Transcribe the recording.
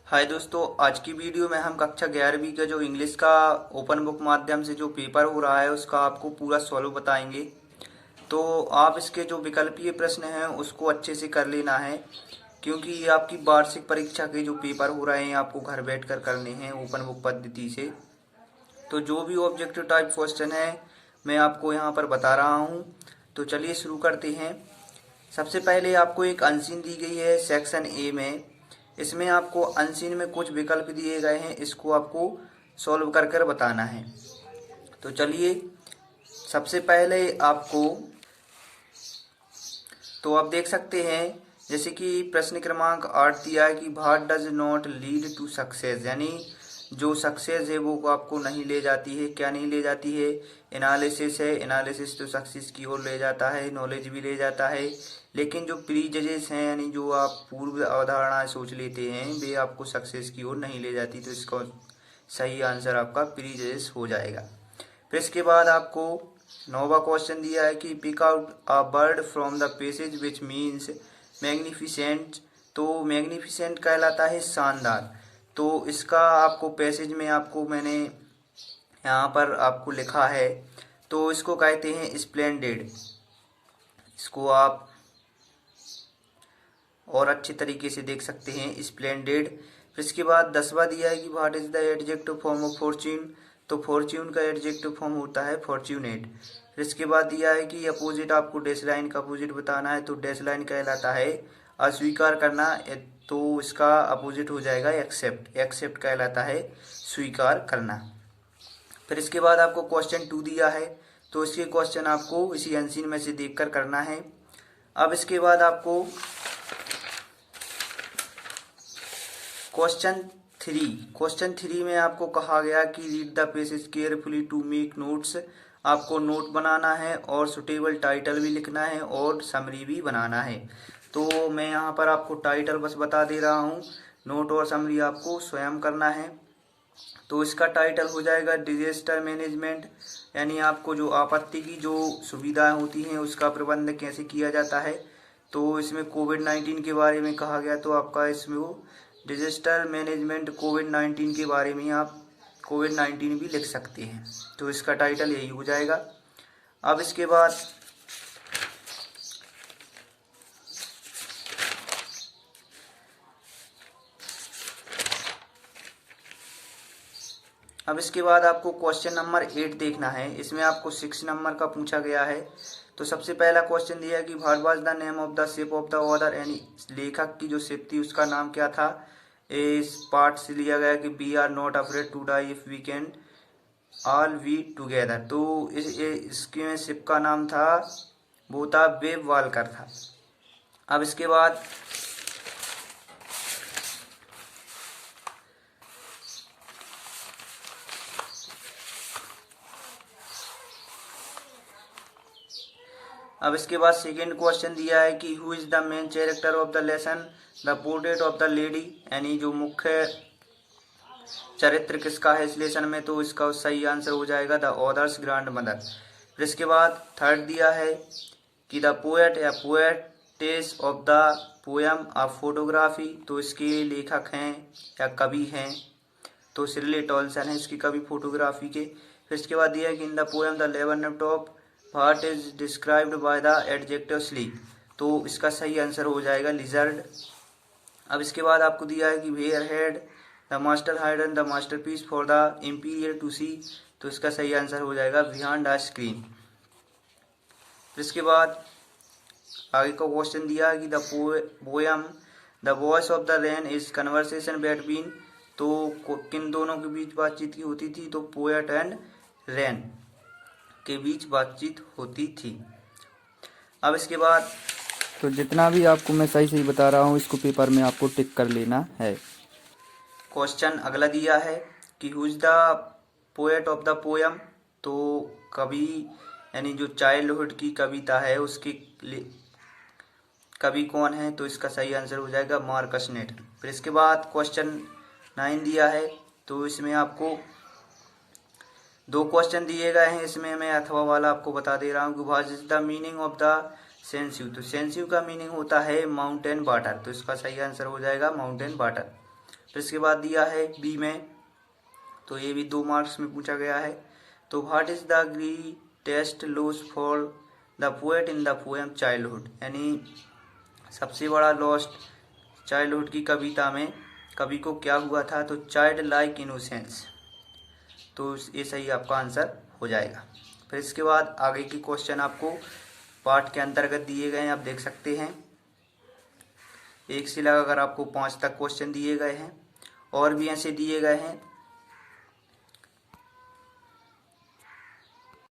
हाय दोस्तों, आज की वीडियो में हम कक्षा 11वीं का जो इंग्लिश का ओपन बुक माध्यम से जो पेपर हो रहा है उसका आपको पूरा सॉल्व बताएंगे। तो आप इसके जो विकल्पीय प्रश्न हैं उसको अच्छे से कर लेना है, क्योंकि ये आपकी वार्षिक परीक्षा के जो पेपर हो रहे हैं आपको घर बैठकर करने हैं ओपन बुक पद्धति से। तो जो भी ऑब्जेक्टिव टाइप क्वेश्चन है मैं आपको यहाँ पर बता रहा हूँ। तो चलिए शुरू करते हैं। सबसे पहले आपको एक अनसीन दी गई है सेक्शन ए में। इसमें आपको अनसीन में कुछ विकल्प दिए गए हैं, इसको आपको सॉल्व कर कर बताना है। तो चलिए, सबसे पहले आपको तो आप देख सकते हैं जैसे कि प्रश्न क्रमांक 8 दिया है कि what does not lead to success, यानी जो सक्सेस है वो आपको नहीं ले जाती है। क्या नहीं ले जाती है? एनालिसिस है, एनालिसिस तो सक्सेस की ओर ले जाता है, नॉलेज भी ले जाता है। लेकिन जो प्रीजजेस हैं, यानी जो आप पूर्व अवधारणाएं सोच लेते हैं, वे आपको सक्सेस की ओर नहीं ले जाती। तो इसका सही आंसर आपका प्रीजजेस हो जाएगा। फिर इसके बाद आपको नौवा क्वेश्चन दिया है कि pick out a bird from the passage which means magnificent. तो मैग्निफिसेंट कहलाता है शानदार। तो इसका आपको पैसेज में आपको मैंने यहाँ पर आपको लिखा है, तो इसको कहते हैं स्प्लेंडेड। इसको आप और अच्छे तरीके से देख सकते हैं, स्प्लेंडेड। फिर इसके बाद 10वां दिया है कि what is the adjective form of Fortune. तो फॉर्च्यून का एडजेक्टिव फॉर्म होता है फॉर्च्यूनेट। फिर इसके बाद दिया है कि अपोजिट, आपको डैश लाइन का अपोजिट बताना है। तो डैश लाइन कहलाता है अस्वीकार करना, तो इसका अपोजिट हो जाएगा एक्सेप्ट। एक्सेप्ट कहलाता है स्वीकार करना। फिर इसके बाद आपको क्वेश्चन 2 दिया है, तो इसके क्वेश्चन आपको इसी अनसीन में से देखकर करना है। अब इसके बाद आपको क्वेश्चन थ्री में आपको कहा गया कि read the passage carefully to make notes. आपको नोट बनाना है और सुटेबल टाइटल भी लिखना है और समरी भी बनाना है। तो मैं यहाँ पर आपको टाइटल बस बता दे रहा हूँ, नोट और समरी आपको स्वयं करना है। तो इसका टाइटल हो जाएगा डिजास्टर मैनेजमेंट, यानी आपको जो आपत्ति की जो सुविधाएं होती हैं उसका प्रबंध कैसे किया जाता है। तो इसमें कोविड-19 के बारे में कहा गया, तो आपका इसमें वो डिजास्टर मैनेजमेंट कोविड-19 के बारे में आप कोविड-19 भी लिख सकते हैं। तो इसका टाइटल यही हो जाएगा। अब इसके बाद आपको क्वेश्चन नंबर 8 देखना है। इसमें आपको 6 नंबर का पूछा गया है। तो सबसे पहला क्वेश्चन दिया है कि what was the name of the ship of the author, यानी लेखक की जो शिप थी उसका नाम क्या था। इस पार्ट से लिया गया कि we are not afraid to die if we can all we together. तो इसके शिप का नाम था, वो था वेब वालकर था। अब इसके बाद सेकेंड क्वेश्चन दिया है कि who is the main character of the lesson, the portrait of the lady, यानी जो मुख्य चरित्र किसका है इस लेसन में। तो इसका सही आंसर हो जाएगा द ऑथर्स ग्रैंड मदर। फिर इसके बाद थर्ड दिया है कि द पोएट या poetess of the poem a photography. तो इसके लेखक हैं या कवि हैं, तो शिर्ले टॉल्सन है इसकी कवि फोटोग्राफी के। फिर इसके बाद दिया है कि in the poem the leaven top what is described by the adjective sleep. तो इसका सही आंसर हो जाएगा लिजर्ड। अब इसके बाद आपको दिया है कि where had the master hidden the masterpiece for the emperor to see. तो इसका सही आंसर हो जाएगा बिहाइंड द स्क्रीन। फिर इसके बाद आगे का क्वेश्चन दिया है कि the poem the voice of the rain is conversation between. तो किन दोनों के बीच बातचीत की होती थी। तो पोएट एंड रेन के बीच बातचीत होती थी। अब इसके बाद तो जितना भी आपको मैं सही सही बता रहा हूँ इसको पेपर में आपको टिक कर लेना है। क्वेश्चन अगला दिया है कि who is the poet of the poem. तो कवि, यानी जो चाइल्डहुड की कविता है उसकी कवि कौन है। तो इसका सही आंसर हो जाएगा मार्कस नेट। फिर इसके बाद क्वेश्चन 9 दिया है, तो इसमें आपको 2 क्वेश्चन दिए गए हैं। इसमें मैं अथवा वाला आपको बता दे रहा हूँ कि what is the meaning of the sensive. तो सेंसिव का मीनिंग होता है माउंटेन वाटर। तो इसका सही आंसर हो जाएगा माउंटेन वाटर। फिर इसके बाद दिया है बी में, तो ये भी 2 मार्क्स में पूछा गया है। तो what is the greatest loss for the poet in the poem childhood, यानी सबसे बड़ा लॉस चाइल्डहुड की कविता में कवि को क्या हुआ था, तो चाइल्ड लाइक इनोसेंस, तो ये सही आपका आंसर हो जाएगा। फिर इसके बाद आगे के क्वेश्चन आपको पाठ के अंतर्गत दिए गए हैं, आप देख सकते हैं 1 से लगाकर आपको 5 तक क्वेश्चन दिए गए हैं, और भी ऐसे दिए गए हैं।